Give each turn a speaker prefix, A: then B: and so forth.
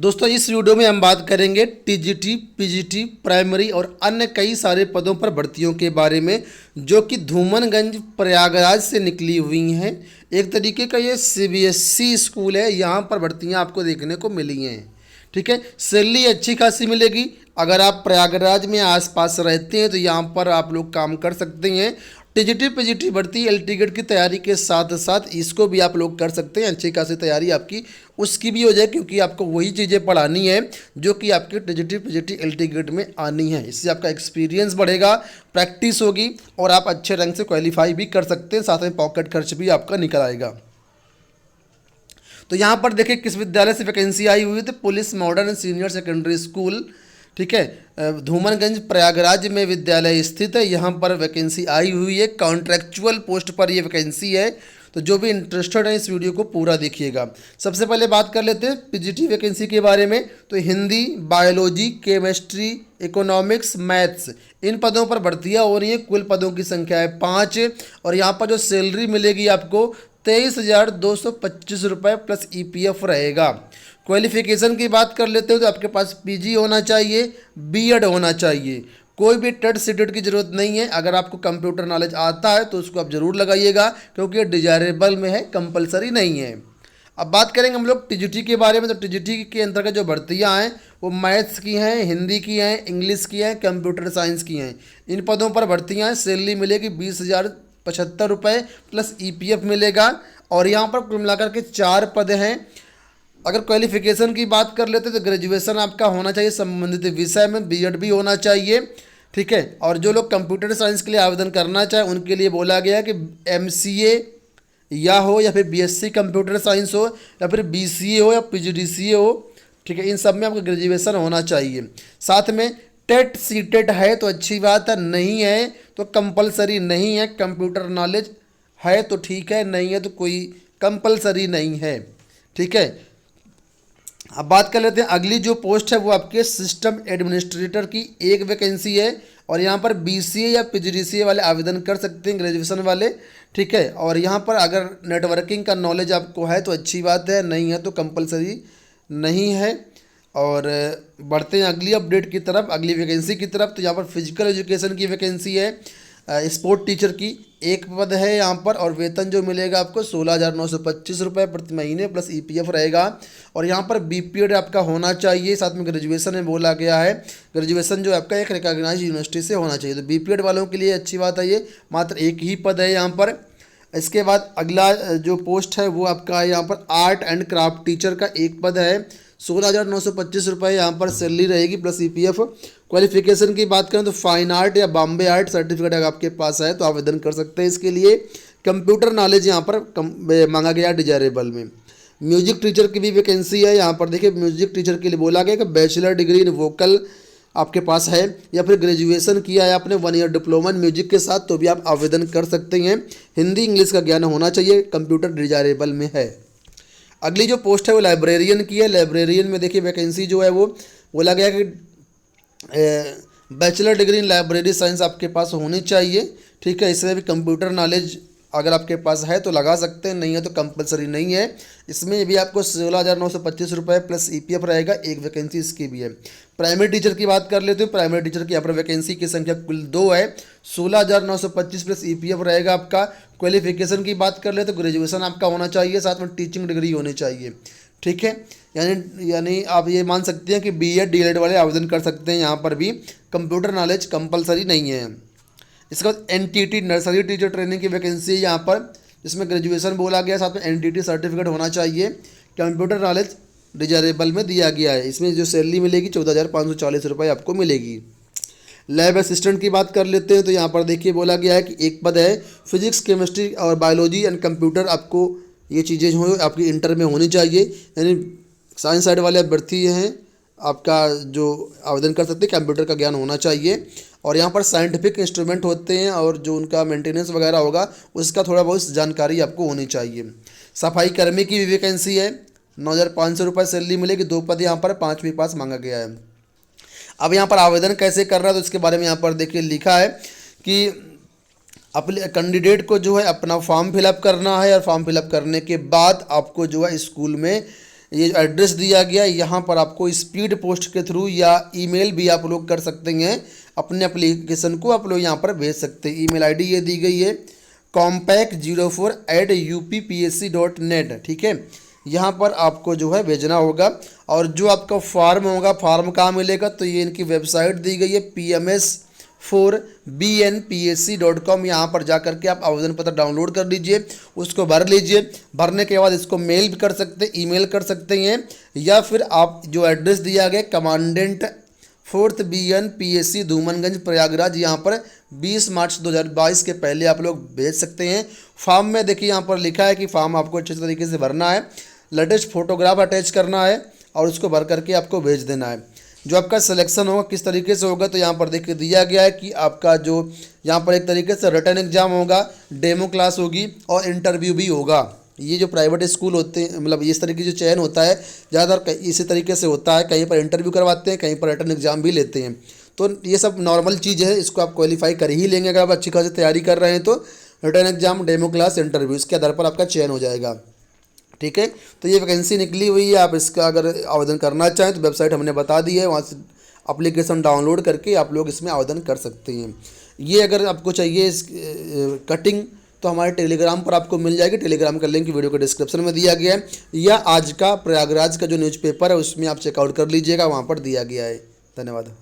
A: दोस्तों इस वीडियो में हम बात करेंगे टीजीटी, पीजीटी, प्राइमरी और अन्य कई सारे पदों पर भर्तियों के बारे में जो कि धूमनगंज प्रयागराज से निकली हुई हैं। एक तरीके का ये सीबीएसई स्कूल है, यहाँ पर भर्तियाँ आपको देखने को मिली हैं। ठीक है, सैलरी अच्छी खासी मिलेगी। अगर आप प्रयागराज में आसपास रहते हैं तो यहाँ पर आप लोग काम कर सकते हैं। टीजीटी पीजीटी भर्ती एल टिकट की तैयारी के साथ साथ इसको भी आप लोग कर सकते हैं। अच्छी खासी तैयारी आपकी उसकी भी हो जाए, क्योंकि आपको वही चीज़ें पढ़ानी है जो कि आपके टीजीटी पीजीटी एल टिकट में आनी है। इससे आपका एक्सपीरियंस बढ़ेगा, प्रैक्टिस होगी और आप अच्छे रंग से क्वालिफाई भी कर सकते हैं। साथ में पॉकेट खर्च भी आपका निकल आएगा। तो यहाँ पर देखिए किस विद्यालय से वैकेंसी आई हुई थी। Police modern senior secondary school, ठीक है, धूमनगंज प्रयागराज में विद्यालय स्थित है। यहाँ पर वैकेंसी आई हुई है, कॉन्ट्रैक्चुअल पोस्ट पर ये वैकेंसी है। तो जो भी इंटरेस्टेड है इस वीडियो को पूरा देखिएगा। सबसे पहले बात कर लेते हैं पीजीटी वैकेंसी के बारे में। तो Hindi, biology, chemistry, economics, maths, इन पदों पर भर्तियाँ हो रही हैं। कुल पदों की संख्या है 5 और यहाँ पर जो सैलरी मिलेगी आपको 23,225 रुपये प्लस ईपीएफ रहेगा। क्वालिफिकेशन की बात कर लेते हो तो आपके पास पीजी होना चाहिए, बीएड होना चाहिए। कोई भी टेट सीटेट की ज़रूरत नहीं है। अगर आपको कंप्यूटर नॉलेज आता है तो उसको आप ज़रूर लगाइएगा, क्योंकि ये डिजायरेबल में है, कंपलसरी नहीं है। अब बात करेंगे हम लोग टीजीटी के बारे में। तो टीजीटी के अंतर्गत जो भर्तियां हैं वो मैथ्स की हैं, हिंदी की हैं, इंग्लिश की हैं, कंप्यूटर साइंस की हैं। इन पदों पर भर्तियां हैं। सैलरी मिलेगी 20,075 रुपये प्लस ईपीएफ मिलेगा। और यहाँ पर कुल मिलाकर के 4 पद हैं। अगर क्वालिफिकेशन की बात कर लेते तो ग्रेजुएशन आपका होना चाहिए संबंधित विषय में, बीएड भी होना चाहिए। ठीक है, और जो लोग कंप्यूटर साइंस के लिए आवेदन करना चाहें उनके लिए बोला गया कि एमसीए या फिर बीएससी कंप्यूटर साइंस हो या फिर बीसीए हो या पीजीडीसीए हो। ठीक है, इन सब में आपका ग्रेजुएशन होना चाहिए। साथ में टेट सीटेट है तो अच्छी बात है, नहीं है तो कंपलसरी नहीं है। कंप्यूटर नॉलेज है तो ठीक है, नहीं है तो कोई कंपलसरी नहीं है। ठीक है, अब बात कर लेते हैं अगली जो पोस्ट है वो आपके सिस्टम एडमिनिस्ट्रेटर की एक वैकेंसी है। और यहाँ पर बीसीए या पीजीडीसीए वाले आवेदन कर सकते हैं, ग्रेजुएशन वाले। ठीक है, और यहाँ पर अगर नेटवर्किंग का नॉलेज आपको है तो अच्छी बात है, नहीं है तो कंपलसरी नहीं है। और बढ़ते हैं अगली अपडेट की तरफ, अगली वैकेंसी की तरफ। तो यहाँ पर फिजिकल एजुकेशन की वैकेंसी है, स्पोर्ट टीचर की एक पद है यहाँ पर। और वेतन जो मिलेगा आपको 16,925 रुपये प्रति महीने प्लस ईपीएफ रहेगा। और यहाँ पर बीपीएड आपका होना चाहिए, साथ में ग्रेजुएशन में बोला गया है। ग्रेजुएशन जो आपका एक रिकॉग्नाइज्ड यूनिवर्सिटी से होना चाहिए। तो बीपीएड वालों के लिए अच्छी बात है, ये मात्र एक ही पद है यहाँ पर। इसके बाद अगला जो पोस्ट है वो आपका यहाँ पर आर्ट एंड क्राफ्ट टीचर का एक पद है। 16,925 रुपये यहाँ पर सैलरी रहेगी प्लस ईपीएफ। क्वालिफिकेशन की बात करें तो फाइन आर्ट या बॉम्बे आर्ट सर्टिफिकेट अगर आपके पास है तो आवेदन कर सकते हैं इसके लिए। कंप्यूटर नॉलेज यहाँ पर मांगा गया डिजायरेबल में। म्यूजिक टीचर की भी वैकेंसी है यहाँ पर। देखिए म्यूजिक टीचर के लिए बोला गया कि बैचलर डिग्री इन वोकल आपके पास है या फिर ग्रेजुएशन किया है आपने 1 ईयर डिप्लोमा इन म्यूजिक के साथ, तो भी आप आवेदन कर सकते हैं। हिंदी इंग्लिश का ज्ञान होना चाहिए, कंप्यूटर डिजायरेबल में है। अगली जो पोस्ट है वो लाइब्रेरियन की है। लाइब्रेरियन में देखिए वैकेंसी जो है वो बोला गया कि bachelor degree in library science आपके पास होनी चाहिए। ठीक है, इसमें भी कंप्यूटर नॉलेज अगर आपके पास है तो लगा सकते हैं, नहीं है तो कंपलसरी नहीं है। इसमें भी आपको 16,925 रुपये प्लस ईपीएफ रहेगा। एक वैकेंसी इसकी भी है। प्राइमरी टीचर की बात कर लेते हैं। प्राइमरी टीचर की यहाँ पर वैकेंसी की संख्या कुल 2 है। 16,925 प्लस ईपीएफ रहेगा आपका। क्वालिफिकेशन की बात कर ले तो ग्रेजुएशन आपका होना चाहिए, साथ में टीचिंग डिग्री होनी चाहिए। ठीक है, यानी आप ये मान सकते हैं कि बीएड डीएलएड वाले आवेदन कर सकते हैं। यहाँ पर भी कंप्यूटर नॉलेज कंपलसरी नहीं है। इसके बाद एनटीटी नर्सरी टीचर ट्रेनिंग की वैकेंसी है यहाँ पर, जिसमें ग्रेजुएशन बोला गया, साथ में एनटीटी सर्टिफिकेट होना चाहिए। कंप्यूटर नॉलेज डिजायरेबल में दिया गया है। इसमें जो सैलरी मिलेगी 14,540 रुपये आपको मिलेगी। लैब असिस्टेंट की बात कर लेते हैं। तो यहाँ पर देखिए बोला गया है कि एक पद है। फिजिक्स, केमिस्ट्री और बायोलॉजी एंड कंप्यूटर आपको ये चीज़ें जो आपकी इंटर में होनी चाहिए। यानी साइंस साइड वाले अभ्यर्थी हैं आपका जो आवेदन कर सकते हैं, कंप्यूटर का ज्ञान होना चाहिए। और यहाँ पर साइंटिफिक इंस्ट्रूमेंट होते हैं और जो उनका मेंटेनेंस वगैरह होगा उसका थोड़ा बहुत जानकारी आपको होनी चाहिए। सफाई कर्मी की भी वैकेंसी है। 9,500 रुपये सैलरी मिलेगी। 2 पद यहाँ पर 5वीं पास मांगा गया है। अब यहाँ पर आवेदन कैसे करना है तो इसके बारे में यहाँ पर देखिए लिखा है कि अपने कैंडिडेट को जो है अपना फॉर्म फिलअप करना है। और फॉर्म फिलअप करने के बाद आपको जो है स्कूल में ये जो एड्रेस दिया गया है, यहाँ पर आपको स्पीड पोस्ट के थ्रू या ईमेल भी आप लोग कर सकते हैं, अपने एप्लीकेशन को आप लोग यहाँ पर भेज सकते हैं। ईमेल आईडी ये दी गई है compact04@uppsc.net, ठीक है। यहाँ पर आपको जो है भेजना होगा। और जो आपका फॉर्म होगा, फॉर्म कहाँ मिलेगा, तो ये इनकी वेबसाइट दी गई है pms4bnpsc.com। यहाँ पर जा करके आप आवेदन पत्र डाउनलोड कर लीजिए, उसको भर लीजिए। भरने के बाद इसको मेल भी कर सकते हैं, ईमेल कर सकते हैं, या फिर आप जो एड्रेस दिया गया commandant 4th BN PSC Dhoomanganj Prayagraj, यहाँ पर 20 मार्च 2022 के पहले आप लोग भेज सकते हैं। फॉर्म में देखिए यहाँ पर लिखा है कि फॉर्म आपको अच्छे तरीके से भरना है, लेटेस्ट फोटोग्राफ अटैच करना है और उसको भर करके आपको भेज देना है। जो आपका सिलेक्शन होगा किस तरीके से होगा, तो यहाँ पर देखिए दिया गया है कि आपका जो यहाँ पर एक तरीके से रिटन एग्जाम होगा, डेमो क्लास होगी और इंटरव्यू भी होगा। ये जो प्राइवेट स्कूल होते हैं, मतलब इस तरीके जो चयन होता है ज़्यादातर इसी तरीके से होता है, कहीं पर इंटरव्यू करवाते हैं, कहीं पर रिटन एग्जाम भी लेते हैं। तो ये सब नॉर्मल चीज़ है, इसको आप क्वालिफाई कर ही लेंगे अगर आप अच्छी खासी तैयारी कर रहे हैं तो। Written exam, demo class, interview, इसके आधार पर आपका चयन हो जाएगा, ठीक है। तो ये वैकेंसी निकली हुई है, आप इसका अगर आवेदन करना चाहें तो वेबसाइट हमने बता दी है, वहाँ से एप्लीकेशन डाउनलोड करके आप लोग इसमें आवेदन कर सकते हैं। ये अगर आपको चाहिए इस कटिंग तो हमारे टेलीग्राम पर आपको मिल जाएगी। टेलीग्राम का लिंक वीडियो के डिस्क्रिप्शन में दिया गया है, या आज का प्रयागराज का जो न्यूज़पेपर है उसमें आप चेकआउट कर लीजिएगा, वहाँ पर दिया गया है। धन्यवाद।